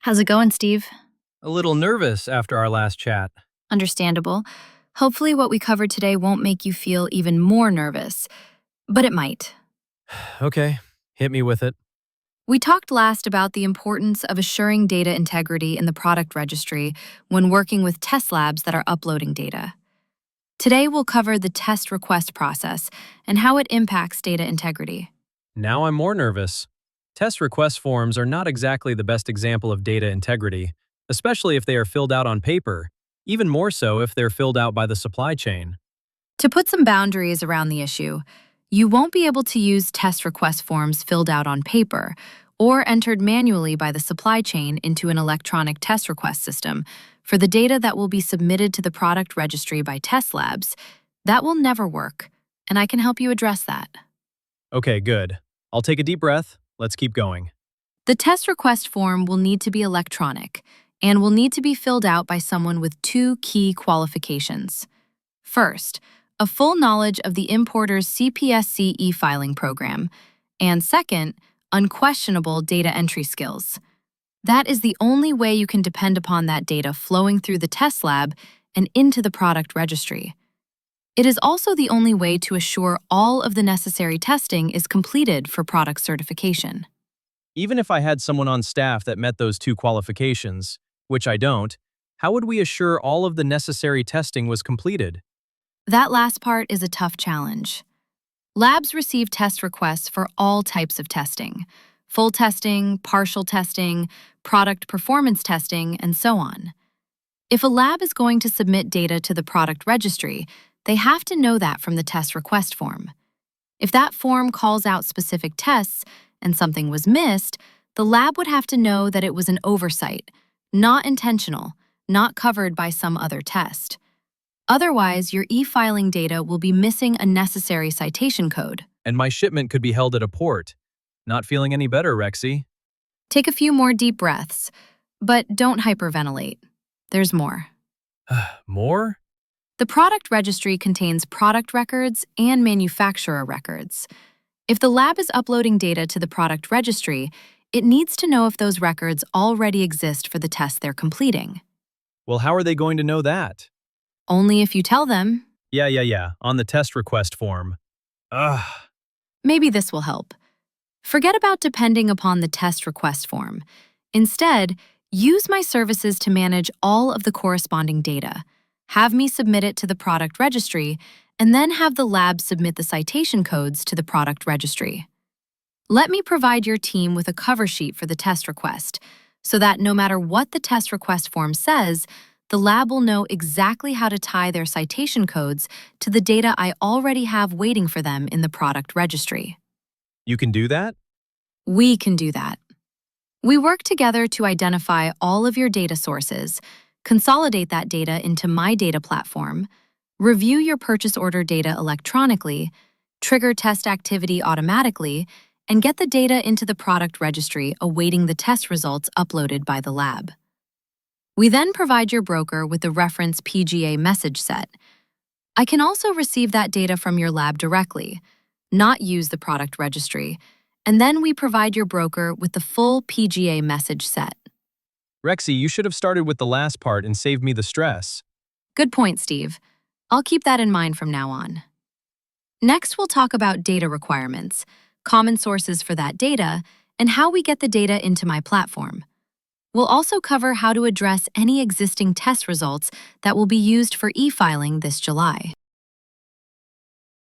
How's it going, Steve? A little nervous after our last chat. Understandable. Hopefully, what we covered today won't make you feel even more nervous, but it might. Okay, hit me with it. We talked last about the importance of assuring data integrity in the product registry when working with test labs that are uploading data. Today, we'll cover the test request process and how it impacts data integrity. Now I'm more nervous. Test request forms are not exactly the best example of data integrity, especially if they are filled out on paper, even more so if they're filled out by the supply chain. To put some boundaries around the issue, you won't be able to use test request forms filled out on paper or entered manually by the supply chain into an electronic test request system for the data that will be submitted to the product registry by test labs. That will never work, and I can help you address that. Okay, good. I'll take a deep breath. Let's keep going. The test request form will need to be electronic and will need to be filled out by someone with two key qualifications. First, a full knowledge of the importer's CPSC eFiling program, and second, unquestionable data entry skills. That is the only way you can depend upon that data flowing through the test lab and into the product registry. It is also the only way to assure all of the necessary testing is completed for product certification. Even if I had someone on staff that met those two qualifications, which I don't, how would we assure all of the necessary testing was completed? That last part is a tough challenge. Labs receive test requests for all types of testing: full testing, partial testing, product performance testing, and so on. If a lab is going to submit data to the product registry, they have to know that from the test request form. If that form calls out specific tests and something was missed, the lab would have to know that it was an oversight, not intentional, not covered by some other test. Otherwise, your e-filing data will be missing a necessary citation code. And my shipment could be held at a port. Not feeling any better, Rexi. Take a few more deep breaths, but don't hyperventilate. There's more. More? The product registry contains product records and manufacturer records. If the lab is uploading data to the product registry, it needs to know if those records already exist for the test they're completing. Well, how are they going to know that? Only if you tell them. Yeah. On the test request form. Ugh. Maybe this will help. Forget about depending upon the test request form. Instead, use my services to manage all of the corresponding data. Have me submit it to the product registry, and then have the lab submit the citation codes to the product registry. Let me provide your team with a cover sheet for the test request, so that no matter what the test request form says, the lab will know exactly how to tie their citation codes to the data I already have waiting for them in the product registry. You can do that? We can do that. We work together to identify all of your data sources, consolidate that data into my data platform, review your purchase order data electronically, trigger test activity automatically, and get the data into the product registry awaiting the test results uploaded by the lab. We then provide your broker with the Reference PGA Message Set. I can also receive that data from your lab directly, not use the product registry, and then we provide your broker with the full PGA Message Set. Rexi, you should have started with the last part and saved me the stress. Good point, Steve. I'll keep that in mind from now on. Next, we'll talk about data requirements, common sources for that data, and how we get the data into my platform. We'll also cover how to address any existing test results that will be used for e-filing this July.